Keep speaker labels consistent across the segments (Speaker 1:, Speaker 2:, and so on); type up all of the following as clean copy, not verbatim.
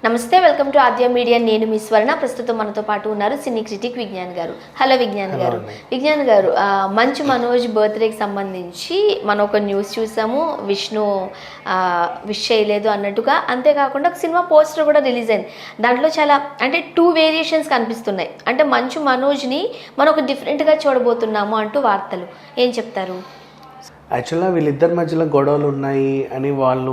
Speaker 1: నమస్తే, welcome to Aadya media. నేను మీ స్వర్ణ. ప్రస్తుతం మనతో పాటు ఉన్నారు సినీ క్రిటిక్ విజ్ఞాన్ గారు. హలో విజ్ఞాన్ గారు. విజ్ఞాన్ గారు, మంచు మనోజ్ బర్త్డేకి సంబంధించి మనం ఒక న్యూస్ చూసాము. విష్ణు విష్ చేయలేదు అన్నట్టుగా. అంతేకాకుండా ఒక సినిమా పోస్టర్ కూడా రిలీజ్ అయింది. దాంట్లో చాలా అంటే 2 వేరియేషన్స్ కనిపిస్తున్నాయి. అంటే మంచు మనోజ్ని మనం ఒక డిఫరెంట్గా చూడబోతున్నాము అంటూ వార్తలు. ఏం చెప్తారు?
Speaker 2: యాక్చువల్గా వీళ్ళిద్దరి మధ్యలో గొడవలు ఉన్నాయి అని వాళ్ళు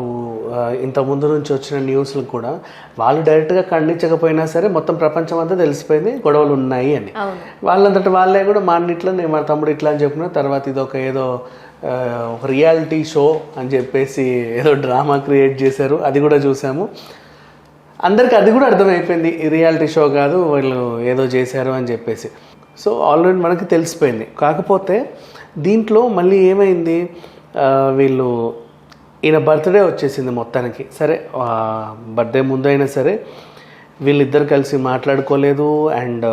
Speaker 2: ఇంతకుముందు నుంచి వచ్చిన న్యూస్లు కూడా వాళ్ళు డైరెక్ట్గా ఖండించకపోయినా సరే మొత్తం ప్రపంచం అంతా తెలిసిపోయింది గొడవలు ఉన్నాయి అని. వాళ్ళంతటి వాళ్ళే కూడా మా అన్నిట్లో నేను మా తమ్ముడు ఇట్లా అని చెప్పిన తర్వాత ఇది ఒక ఏదో రియాలిటీ షో అని చెప్పేసి ఏదో డ్రామా క్రియేట్ చేశారు. అది కూడా చూసాము. అందరికీ అది కూడా అర్థమైపోయింది, ఈ రియాలిటీ షో కాదు, వాళ్ళు ఏదో చేశారు అని చెప్పేసి. సో ఆల్రెడీ మనకి తెలిసిపోయింది. కాకపోతే దీంట్లో మళ్ళీ ఏమైంది, వీళ్ళు ఈయన బర్త్డే వచ్చేసింది మొత్తానికి. సరే, బర్త్డే ముందైనా సరే వీళ్ళిద్దరు కలిసి మాట్లాడుకోలేదు అండ్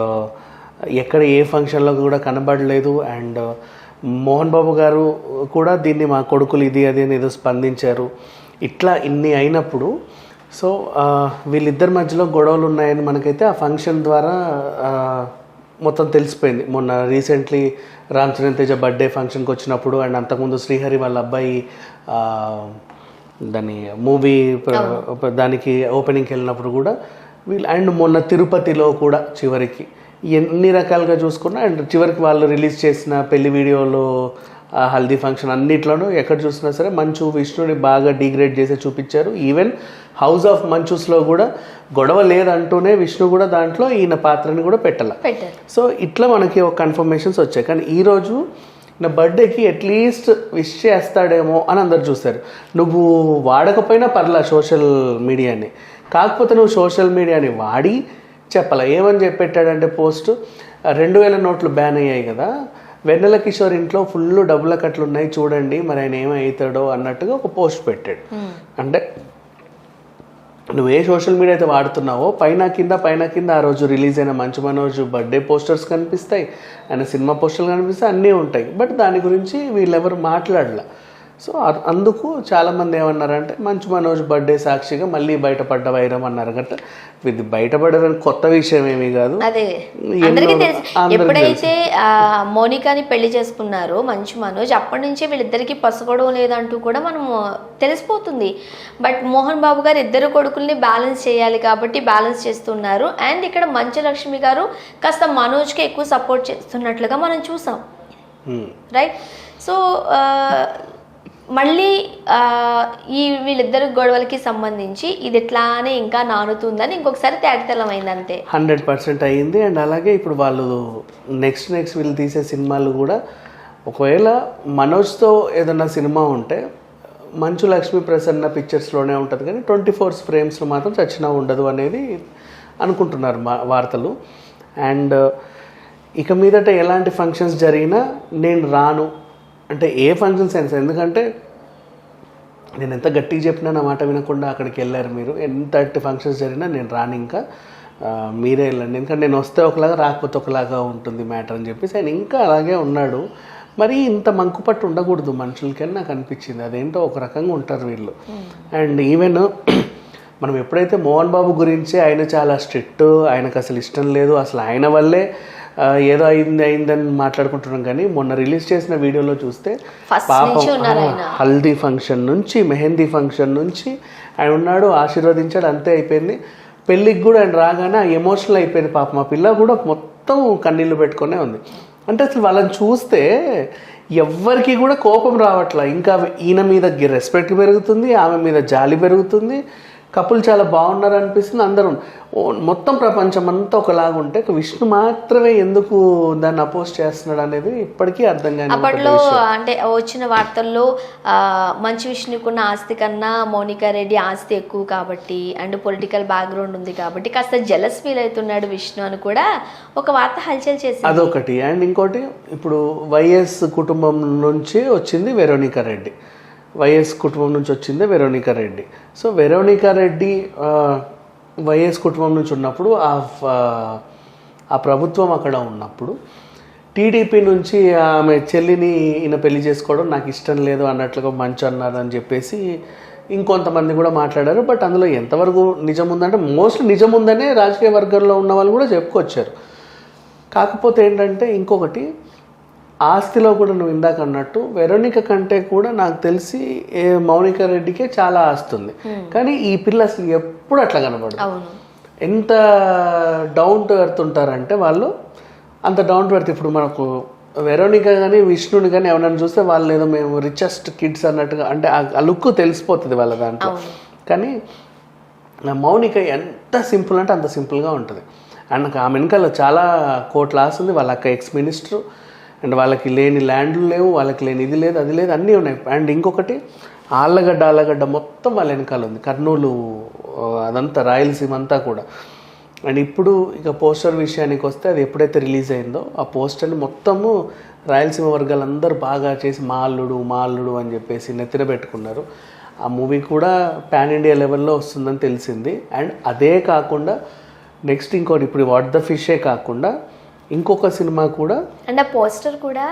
Speaker 2: ఎక్కడ ఏ ఫంక్షన్లో కూడా కనబడలేదు. అండ్ మోహన్ బాబు గారు కూడా దీన్ని మా కొడుకులు ఇది అది అని ఏదో స్పందించారు. ఇట్లా ఇన్ని అయినప్పుడు సో వీళ్ళిద్దరి మధ్యలో గొడవలు ఉన్నాయని మనకైతే ఆ ఫంక్షన్ ద్వారా మొత్తం తెలిసిపోయింది. మొన్న రీసెంట్లీ రామ్ చరణ్ తేజ బర్త్డే ఫంక్షన్కి వచ్చినప్పుడు అండ్ అంతకుముందు శ్రీహరి వాళ్ళ అబ్బాయి దాని మూవీ దానికి ఓపెనింగ్కి వెళ్ళినప్పుడు కూడా వీళ్ళు అండ్ మొన్న తిరుపతిలో కూడా చివరికి ఎన్ని రకాలుగా చూసుకున్నా అండ్ చివరికి వాళ్ళు రిలీజ్ చేసిన పెళ్లి వీడియోలో హల్దీ ఫంక్షన్ అన్నిట్లోనూ ఎక్కడ చూసినా సరే మంచు విష్ణుని బాగా డిగ్రేడ్ చేసి చూపించారు. ఈవెన్ హౌస్ ఆఫ్ మంచూస్లో కూడా గొడవ లేదంటూనే విష్ణు కూడా దాంట్లో ఈయన పాత్రని కూడా పెట్టారు. సో ఇట్లా మనకి ఒక కన్ఫర్మేషన్స్ వచ్చాయి. కానీ ఈరోజు నా బర్త్డేకి అట్లీస్ట్ విష్ చేస్తాడేమో అని అందరు చూస్తారు. నువ్వు వాడకపోయినా పర్లా సోషల్ మీడియాని, కాకపోతే నువ్వు సోషల్ మీడియాని వాడి చెప్పాల. ఏమని చెప్పెట్టాడంటే పోస్ట్ 2000 నోట్లు బ్యాన్ అయ్యాయి కదా, వెన్నెల కిషోర్ ఇంట్లో ఫుల్ డబ్బుల కట్లు ఉన్నాయి చూడండి, మరి ఆయన ఏమవుతాడో అన్నట్టుగా ఒక పోస్ట్ పెట్టాడు. అంటే నువ్వు ఏ సోషల్ మీడియా అయితే వాడుతున్నావో పైన కింద ఆ రోజు రిలీజ్ అయిన మంచు మనోజ్ బర్త్డే పోస్టర్స్ కనిపిస్తాయి, ఆయన సినిమా పోస్టర్లు కనిపిస్తాయి, అన్నీ ఉంటాయి. బట్ దాని గురించి వీళ్ళెవరు మాట్లాడలే. సో అందుకు చాలామంది ఏమన్నారంటే మంచు మనోజ్ బర్త్డే సాక్షిగా మళ్ళీ బయటపడ్డ వైరం అన్నారు. గట్ట ఇది బయటపడేదని కొత్త విషయం ఏమీ కాదు.
Speaker 1: అదే అందరికీ తెలుసు. ఎప్పుడైతే మోనికాని పెళ్లి చేసుకున్నారో మంచు మనోజ్, అప్పటి నుంచే వీళ్ళిద్దరికి పసుగొడవ లేదంటూ కూడా మనం తెలిసిపోతుంది. బట్ మోహన్ బాబు గారు ఇద్దరు కొడుకుల్ని బ్యాలెన్స్ చేయాలి కాబట్టి బ్యాలెన్స్ చేస్తున్నారు. అండ్ ఇక్కడ మంచు లక్ష్మి గారు కాస్త మనోజ్కి ఎక్కువ సపోర్ట్ చేస్తున్నట్లుగా మనం చూసాం, రైట్? సో మళ్ళీ ఈ వీళ్ళిద్దరు గొడవలకి సంబంధించి ఇది ఎట్లానే ఇంకా నానుతుందని ఇంకొకసారి తేటతెల్లమైంది. అంతే
Speaker 2: 100% అయ్యింది. అండ్ అలాగే ఇప్పుడు వాళ్ళు నెక్స్ట్ వీళ్ళు తీసే సినిమాలు కూడా ఒకవేళ మనోజ్తో ఏదన్నా సినిమా ఉంటే మంచు లక్ష్మీ ప్రసన్న పిక్చర్స్లోనే ఉంటుంది, కానీ 24 ఫ్రేమ్స్లో మాత్రం చచ్చినా ఉండదు అనేది అనుకుంటున్నారు వార్తలు. అండ్ ఇక మీదట ఎలాంటి ఫంక్షన్స్ జరిగినా నేను రాను అంటే ఏ ఫంక్షన్స్ అయినా సరే, ఎందుకంటే నేను ఎంత గట్టిగా చెప్పినా నా మాట వినకుండా అక్కడికి వెళ్ళారు మీరు, ఎంతటి ఫంక్షన్స్ జరిగినా నేను రాను, ఇంకా మీరే వెళ్ళండి, ఎందుకంటే నేను వస్తే ఒకలాగా రాకపోతే ఒకలాగా ఉంటుంది మ్యాటర్ అని చెప్పేసి ఆయన ఇంకా అలాగే ఉన్నాడు. మరి ఇంత మంకుపట్టు ఉండకూడదు మనుషులకని నాకు అనిపించింది. అదేంటో ఒక రకంగా ఉంటారు వీళ్ళు. అండ్ ఈవెన్ మనం ఎప్పుడైతే మోహన్ బాబు గురించి ఆయన చాలా స్ట్రిక్ట్, ఆయనకు అసలు ఇష్టం లేదు, అసలు ఆయన వల్లే ఏదో అయిందని మాట్లాడుకుంటున్నాం. కానీ మొన్న రిలీజ్ చేసిన వీడియోలో చూస్తే పాపం హల్దీ ఫంక్షన్ నుంచి మెహందీ ఫంక్షన్ నుంచి ఆయన ఉన్నాడు, ఆశీర్వదించాడు, అంతే అయిపోయింది. పెళ్ళికి కూడా ఆయన రాగానే ఎమోషనల్ అయిపోయింది. పాపం మా పిల్ల కూడా మొత్తం కన్నీళ్ళు పెట్టుకునే ఉంది. అంటే అసలు వాళ్ళని చూస్తే ఎవ్వరికి కూడా కోపం రావట్లా. ఇంకా ఈయన మీద రెస్పెక్ట్ పెరుగుతుంది, ఆమె మీద జాలి పెరుగుతుంది. కపుల్ చాలా బాగున్నారు అనిపిస్తుంది. అందరూ మొత్తం ప్రపంచం అంతా ఒకలాగా ఉంటే విష్ణు మాత్రమే ఎందుకు దాన్ని అపోజ్ చేస్తున్నాడు అనేది ఇప్పటికీ అర్థం కాదు.
Speaker 1: అప్పట్లో అంటే వచ్చిన వార్తల్లో మంచు విష్ణుకున్న ఆస్తి కన్నా మోనికా రెడ్డి ఆస్తి ఎక్కువ కాబట్టి అండ్ పొలిటికల్ బ్యాక్గ్రౌండ్ ఉంది కాబట్టి కాస్త జెలస్ ఫీల్ అవుతున్నాడు విష్ణు అని కూడా ఒక వార్త హల్చల్ చేసింది.
Speaker 2: అదొకటి. అండ్ ఇంకోటి, ఇప్పుడు వైఎస్ కుటుంబం నుంచి వచ్చింది వెరోనికా రెడ్డి, వైఎస్ కుటుంబం నుంచి వచ్చిందే Veronica Reddy. So Veronica Reddy YS కుటుంబం నుంచి ఉన్నప్పుడు ఆ ప్రభుత్వం అక్కడ ఉన్నప్పుడు టీడీపీ నుంచి ఆమె చెల్లిని ఈయన పెళ్లి చేసుకోవడం నాకు ఇష్టం లేదు అన్నట్లుగా మంచు అన్నారని చెప్పేసి ఇంకొంతమంది కూడా మాట్లాడారు. బట్ అందులో ఎంతవరకు నిజం ఉందంటే మోస్ట్లీ నిజం ఉందనే రాజకీయ వర్గాల్లో ఉన్న వాళ్ళు కూడా చెప్పుకొచ్చారు. కాకపోతే ఏంటంటే ఇంకొకటి, ఆస్తిలో కూడా నువ్వు ఇందాక అన్నట్టు వెరోనిక కంటే కూడా నాకు తెలిసి మౌనిక రెడ్డికే చాలా ఆస్తి ఉంది. కానీ ఈ పిల్ల అసలు ఎప్పుడు అట్లా కనబడదు. ఎంత డౌన్ టు ఎర్త్ ఉంటారంటే వాళ్ళు, అంత డౌన్ టు ఎర్త్. ఇప్పుడు మనకు వెరోనిక కానీ విష్ణుని కానీ ఎవరైనా చూస్తే వాళ్ళు ఏదో మేము రిచెస్ట్ కిడ్స్ అన్నట్టుగా, అంటే ఆ లుక్ తెలిసిపోతుంది వాళ్ళ దాంట్లో. కానీ మౌనిక ఎంత సింపుల్ అంటే అంత సింపుల్గా ఉంటుంది. అండ్ ఆ వెనకాల చాలా కోట్ల ఆశ ఉంది. వాళ్ళ అక్క ఎక్స్ మినిస్టర్, అండ్ వాళ్ళకి లేని ల్యాండ్లు లేవు, వాళ్ళకి లేని ఇది లేదు అది లేదు, అన్నీ ఉన్నాయి. అండ్ ఇంకొకటి ఆళ్ళగడ్డ మొత్తం వాళ్ళ వెనకాల ఉంది. కర్నూలు అదంతా రాయలసీమ అంతా కూడా. అండ్ ఇప్పుడు ఇక పోస్టర్ విషయానికి వస్తే, అది ఎప్పుడైతే రిలీజ్ అయిందో ఆ పోస్టర్ని మొత్తము రాయలసీమ వర్గాలందరూ బాగా చేసి మా అల్లుడు అని చెప్పేసి నెత్తిన పెట్టుకున్నారు. ఆ మూవీ కూడా పాన్ ఇండియా లెవెల్లో వస్తుందని తెలిసింది. అండ్ అదే కాకుండా నెక్స్ట్ ఇంకోటి, ఇప్పుడు వాట్ ద ఫిషే కాకుండా ఇంకొక సినిమా కూడా,
Speaker 1: అండ్ ఆ పోస్టర్ కూడా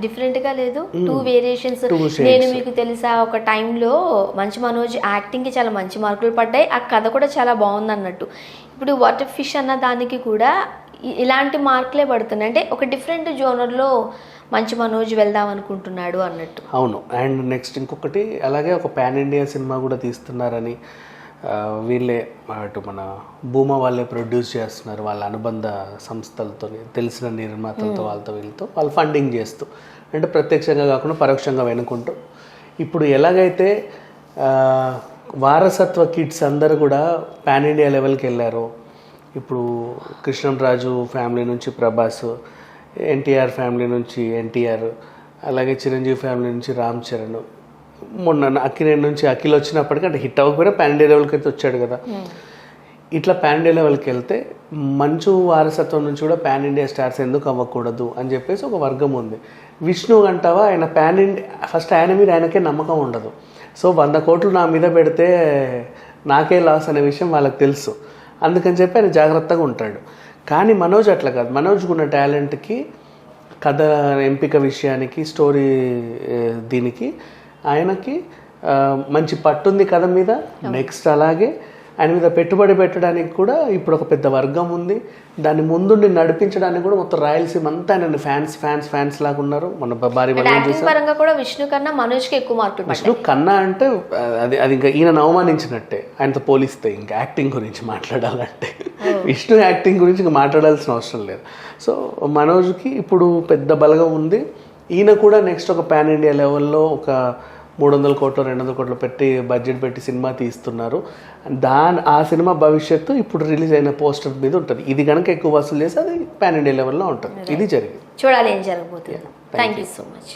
Speaker 1: డిఫరెంట్గా లేదు, 2 వేరియేషన్స్. నేను మీకు తెలుసా ఒక టైంలో మంచు మనోజ్ యాక్టింగ్కి చాలా మంచి మార్కులు పడ్డాయి, ఆ కథ కూడా చాలా బాగుంది అన్నట్టు. ఇప్పుడు వాట్ ఫిష్ అన్న దానికి కూడా ఇలాంటి మార్కులే పడుతున్నాయి. అంటే ఒక డిఫరెంట్ జోనర్లో మంచు మనోజ్ వెళ్దాం అనుకుంటున్నాడు అన్నట్టు.
Speaker 2: అవును. అండ్ నెక్స్ట్ ఇంకొకటి, అలాగే ఒక పాన్ ఇండియా సినిమా కూడా తీస్తున్నారని వీళ్ళే అటు మన భూమా వాళ్ళే ప్రొడ్యూస్ చేస్తున్నారు, వాళ్ళ అనుబంధ సంస్థలతో, తెలిసిన నిర్మాతలతో, వాళ్ళతో వీళ్ళతో వాళ్ళు ఫండింగ్ చేస్తూ, అంటే ప్రత్యక్షంగా కాకుండా పరోక్షంగా వెనుకుంటూ. ఇప్పుడు ఎలాగైతే వారసత్వ కిడ్స్ అందరూ కూడా పాన్ ఇండియా లెవెల్కి వెళ్ళారో, ఇప్పుడు కృష్ణంరాజు ఫ్యామిలీ నుంచి ప్రభాస్, ఎన్టీఆర్ ఫ్యామిలీ నుంచి ఎన్టీఆర్, అలాగే చిరంజీవి ఫ్యామిలీ నుంచి రామ్ చరణ్, మొన్న అక్కినేని నుంచి అఖిల్ వచ్చినప్పటికీ, అంటే హిట్ అవ్వకపోయినా పాన్ ఇండియా లెవెల్కి అయితే వచ్చాడు కదా. ఇట్లా పాన్ ఇండియా లెవెల్కి వెళ్తే మంచు వారసత్వం నుంచి కూడా పాన్ ఇండియా స్టార్స్ ఎందుకు అవ్వకూడదు అని చెప్పేసి ఒక వర్గం ఉంది. విష్ణు అంటావా, ఆయన పాన్ ఇండియా ఫస్ట్ ఆయన మీద ఆయనకే నమ్మకం ఉండదు. సో 100 కోట్లు నా మీద పెడితే నాకే లాస్ అనే విషయం వాళ్ళకి తెలుసు. అందుకని చెప్పి ఆయన జాగ్రత్తగా ఉంటాడు. కానీ మనోజ్ అట్లా కాదు. మనోజ్కి ఉన్న టాలెంట్కి, కథ ఎంపిక విషయానికి, స్టోరీ దీనికి ఆయనకి మంచి పట్టుంది కథ మీద. నెక్స్ట్ అలాగే ఆయన మీద పెట్టుబడి పెట్టడానికి కూడా ఇప్పుడు ఒక పెద్ద వర్గం ఉంది. దాన్ని ముందుండి నడిపించడానికి కూడా మొత్తం రాయలసీమ అంతా ఆయన ఫ్యాన్స్ లాగా ఉన్నారు. మన భారీ
Speaker 1: పరంగా కూడా విష్ణు కన్నా మనోజ్కి ఎక్కువ మార్కులు.
Speaker 2: విష్ణు కన్నా అంటే అది ఇంకా ఈయన అవమానించినట్టే ఆయనతో పోలిస్తే. ఇంకా యాక్టింగ్ గురించి మాట్లాడాలంటే విష్ణు యాక్టింగ్ గురించి ఇంకా మాట్లాడాల్సిన అవసరం లేదు. సో మనోజ్కి ఇప్పుడు పెద్ద బలగం ఉంది. ఈయన కూడా నెక్స్ట్ ఒక పాన్ ఇండియా లెవెల్లో ఒక 300 కోట్లు 200 కోట్లు పెట్టి బడ్జెట్ పెట్టి సినిమా తీస్తున్నారు. ఆ సినిమా భవిష్యత్తు ఇప్పుడు రిలీజ్ అయిన పోస్టర్ మీద ఉంటుంది. ఇది కనుక ఎక్కువ వసూలు చేస్తే అది పాన్ ఇండియా లెవెల్లో ఉంటుంది. ఇది జరిగింది.
Speaker 1: చూడాలి ఏం జరగబోతుంది. Thank you so much.